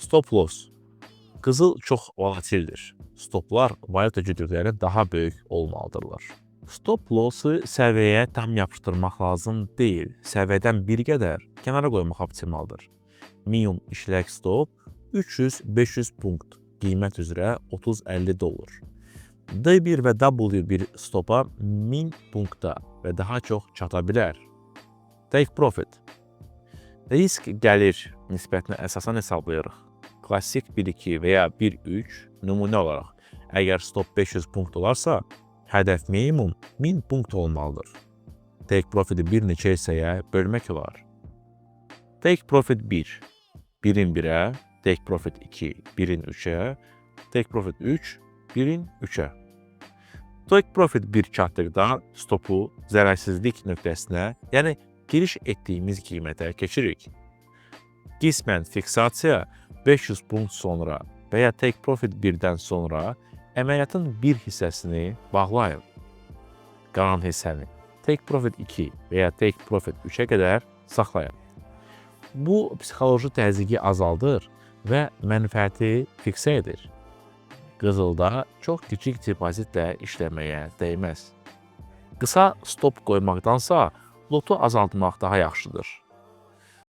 Stop loss. Qızıl çox volatildir. Stoplar valyuta güdürləri daha böyük olmalıdırlar. Stop loss'u səviyyəyə tam yapışdırmaq lazım deyil. Səviyyədən bir qədər kənara qoymaq optimaldır. Minimum işlək stop 300-500 punkt, qiymət üzrə 30-50 dollar. D1 və W1 stopa 1000 punkta və daha çox çata bilər. Take profit. Risk gəlir nisbətini əsasən hesablayırıq. Klassik 1-2 və ya 1-3 nümunə olaraq, əgər stop 500 punkt olarsa, hədəf minimum 1000 punkt olmalıdır. Take profit'i bir neçə hissəyə bölmək olar. Take profit 1, 1-in 1-ə, take profit 2, 1-in 3-ə, take profit 3, 1-in 3-ə. Take profit 1 çatdıqda stopu zərərsizlik nöqtəsinə, yəni giriş etdiyimiz qiymətə keçirik. Qismən fiksasiya 500 punkt sonra və ya take profit 1-dən sonra əməliyyatın bir hissəsini bağlayın. Qalan hissəni take profit 2 və ya take profit 3-ə qədər saxlayın. Bu, psixoloji təzyiqi azaldır və mənfəəti fiksə edir. Qızılda çox kiçik depozitlə işləməyə dəyməz. Qısa stop qoymaqdansa lotu azaltmaq daha yaxşıdır.